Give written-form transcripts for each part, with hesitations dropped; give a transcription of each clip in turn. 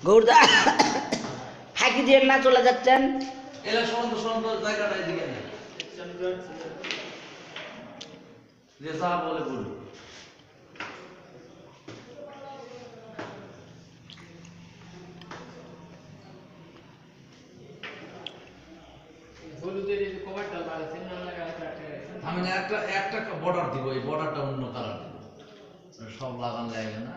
গৌরদা ফাঁকি দিয়ে না চলে যাচ্ছেন এলা সুন্দর জায়গাটা এদিকে নেই যে যা বলে বলুন আমি না একটা বর্ডার দিব এই বর্ডারটা অন্য কালার দিব সব লাগান লাগে না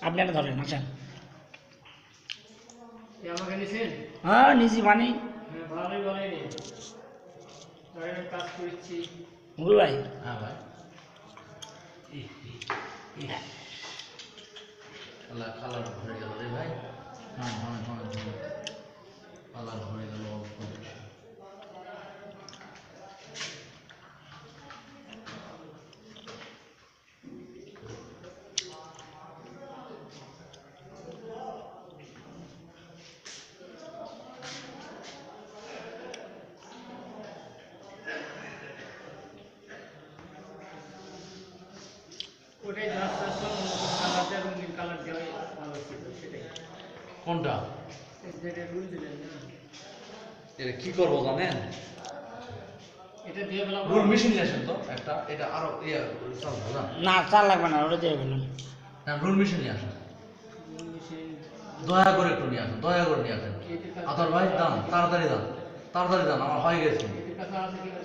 আপনি একটা ধরেন আসেন আমাকে নিছেন হ্যাঁ নিজি মানে ভালোই বলেনি কাজ করছি মুরু ভাই হ্যাঁ ভাই কালার ভরে গেল রে ভাই হ্যাঁ কালার ভরে গেল অল্প ওটাই কালারটা রঙিন কালার দেওয়াই ভালো ছিল সেটাই কোনটা যেটা রুল দিলেন না এটা কি করবো জানেন এটা দিয়ে বলা রুল মেশিন আসেন তো একটা এটা আরো না চাল লাগবে না ওটা দিয়ে বলুন না রুল মেশিন নিয়ে আসেন দয়া করে একটু নিয়ে আসেন দয়া করে নিয়ে আসেন আতর ভাই দাম তাড়াতাড়ি দাম আমার হয়ে গেছে এটার কাছে আছে কি না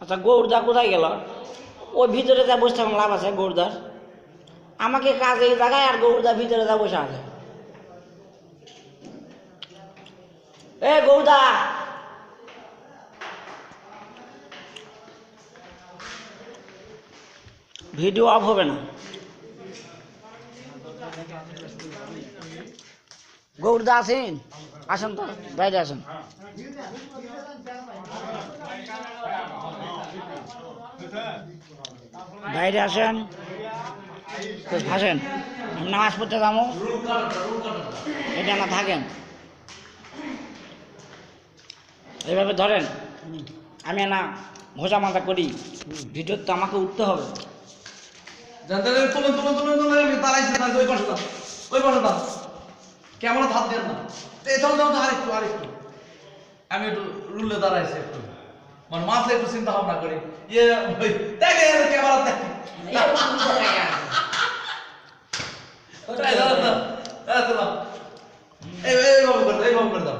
আচ্ছা গৌরদা কোথায় গেল ওই ভিতরে যা বসে থাকুন লাভ আছে গৌরদার আমাকে কাজ এই জায়গায় আর গৌরদা ভিতরে যা বসে আছে এ গৌরদা ভিডিও অফ হবে না গৌরদা আছেন আসেন তো বাইরে আসেন বাইরে আসেন আসেন আমি নামাজ পড়তে যাবো এটা না থাকেন এইভাবে ধরেন আমি না ভোজা মাথা করি ভিডিও তো আমাকে উঠতে হবে তুলেন আমি দাঁড়াইছি ওই পাশে দাও ক্যামেরা হাত দেন না এই চল দাও আরেকটু আমি একটু রুলে দাঁড়াইছি একটু মানে মাথা একটু চিন্তা ভাবনা করি ইয়ে দেখে ক্যামেরা দেখে এইভাবে করে দাও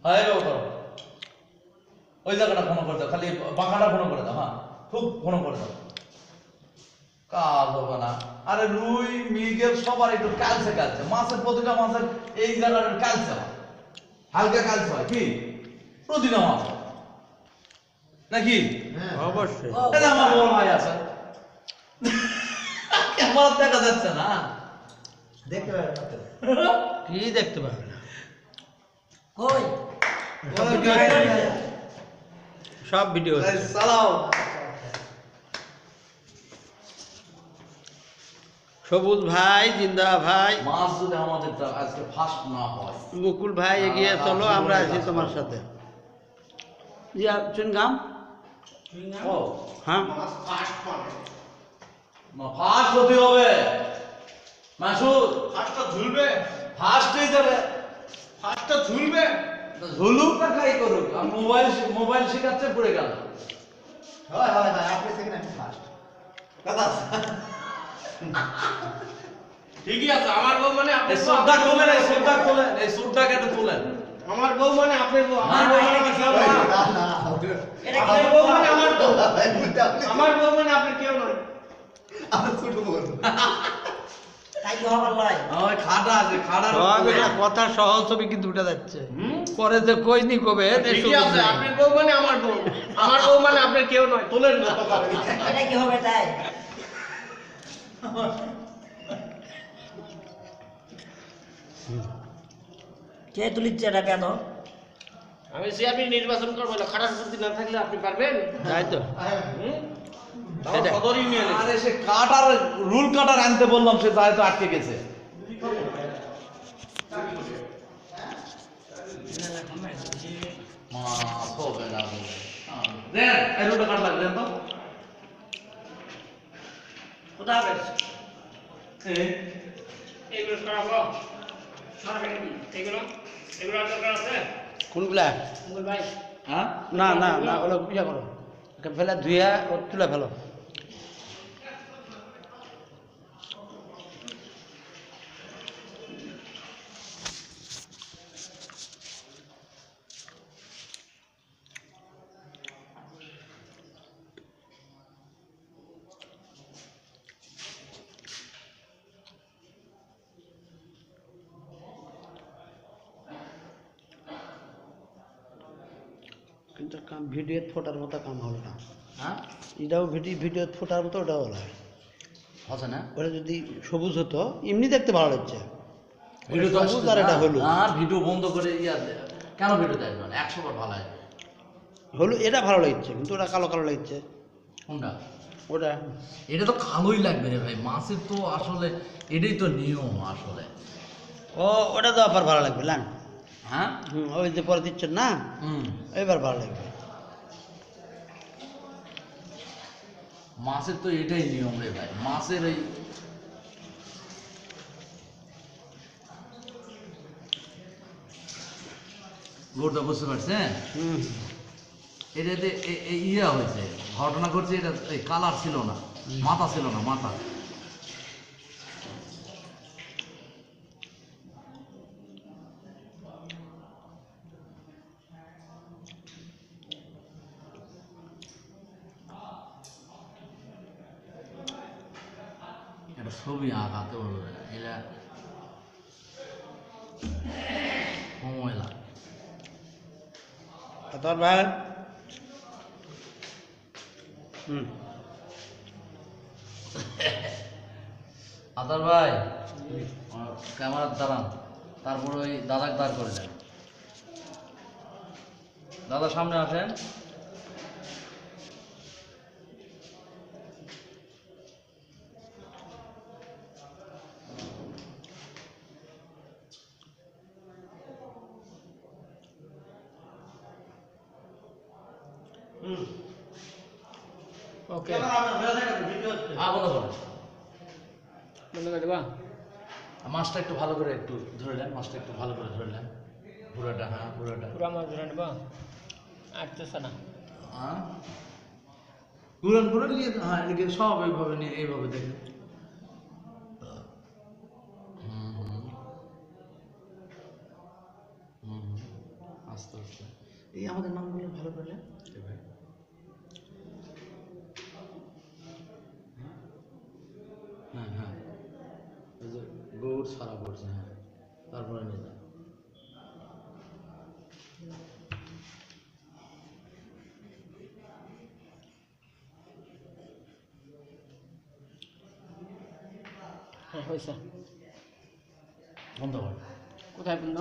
হ্যাঁ এইভাবে করো ওই জায়গাটা ঘন করে দাও খালি বাঁকাটা ঘন করে দাও হ্যাঁ খুব ঘন করে দাও কাজ হবে না আরে রুই মৃগেল সবার একটু কালচে মাছের প্রতিটা মাছের এই জায়গাটা কালচে হয় হালকা কালচে হয় কি প্রতিটা মাছ নাকি অবশ্যই এটা আমার বড় ভাই আছে ক্যামেরা দেখা যাচ্ছে না দেখতে পাবেন কি দেখতে পাবেন না কই সব ভিডিও চালাও সবুজ ভাই জিন্দা ভাই মাছ যদি আমাদের আজকে ফাস্ট না হয় মুকুল ভাই এগিয়ে চলো আমরা আছি তোমার সাথে চুনগাম ও হ্যাঁ ফাস্ট হতে হবে মাসুদ ফার্স্টটা ঝুলবে ফাস্ট হয়ে যাবে ফার্স্টটা ঝুলবে ঝুলুক না খাই করুক আর মোবাইল শেখাচ্ছে পড়ে গেল হয় আপনি সেকেন্ড আমি ফার্স্ট কথা ঠিকই আছে আমার বউ মানে আপনি এই সুরটা তোলেন এই সুরটাকে একটু তোলেন আমার বউ মানে আপনার বউ আমার বউ মানে কি কেউ না এটা কি আমার বউ মানে আমার বউ আমার বউ মানে আপনার কেউ নয় আমার ছোট বউ তাই কি হবার লয়? ওই খাটা আছে খাটার সব এটা কথা সহজ ছবি কিন্তু উঠে যাচ্ছে পরে যে কইনি কবে ঠিকই আছে, আপনার বউ মানে আমার বউ, আমার বউ মানে আপনার কেউ নয়, তোলেন না। এটা কি হবে তাই? কে তুলিচ্ছে এটা কেন? আমি সে আপনি নির্বাচন করবো না, খারাপ বুদ্ধি না থাকলে আপনি পারবেন? তাই তো হুম? এটা। সদর ইউনিয়নে আরে সে কাটার রুল কাটার আনতে বললাম, সে তাই তো আটকে গেছে। মাছ হবে না বলে। দেন এই রুলটা কাট লাগবে তো। কোথায় হবে? এইগুলো সরাবো, সরাবেন কি? এগুলো এগুলো আর দরকার আছে? কোনগুলা মুকুল ভাই, হ্যাঁ না না না ওগুলো ইয়া করো ওকে ফেলে ধুইয়া ও তুলে ফেলো কিন্তু কাম ভিডিও ফোটার মতো কাম হলো না হ্যাঁ এটাও ভিডিও ফোটার মতো ওটাও হলো না। আছে না ওটা যদি সবুজ হতো এমনি দেখতে ভালো লাগছে ভিডিও তো সবুজ আর এটা হলুদ না ভিডিও বন্ধ করে কেন ভিডিও দেখবেন 100 বার ভালো হয় হলুদ এটা ভালো লাগছে কিন্তু ওটা কালো কালো লাগছে কোনটা ওটা এটা তো কালোই লাগবে রে ভাই, মাছের তো আসলে এটাই তো নিয়ম আসলে। ও ওটা তো আবার ভালো লাগবে না হ্যাঁ ওই যে পরে দিচ্ছেন না হুম এবার ভালো লাগবে মাছের তো এটাই নিয়ম রে ভাই, মাছের এই গোটা বুঝতে পারছেন হুম এটাতে ইয়া হয়েছে, ঘটনা ঘটছে, এটা এই কালার ছিল না, মাথা ছিল না, মাথা এটা ছবি আঁকাতে বলবে না, এটা সময় লাগে। তোর ভাই হুম আদার ভাই ক্যামেরার দাঁড়ান, তারপর ওই দাদাকে দাঁড় করে দেন। দাদা সামনে আসেন। ওকে, বন্ধ করেন। বন্ধ করে দেবা? মাছটা একটু ভালো করে একটু ধরে নেন, মাছটা একটু ভালো করে ধরে নেন, পুরোটা, হ্যাঁ পুরোটা। পুরো মাছ ধরে নেবা? আসতেছে না। হ্যাঁ ঘুরান ঘুরান নিয়ে, হ্যাঁ এদিকে সব এইভাবে নিয়ে, এইভাবে দেখেন। আস্তে আস্তে এই আমাদের নামগুলো ভালো করে হ্যাঁ হ্যাঁ ওই যে গৌড় সারা পড়ছে, হ্যাঁ তারপরে নিয়ে যান। হ্যাঁ হয়েছে। বন্ধ কর। কোথায় বন্ধ?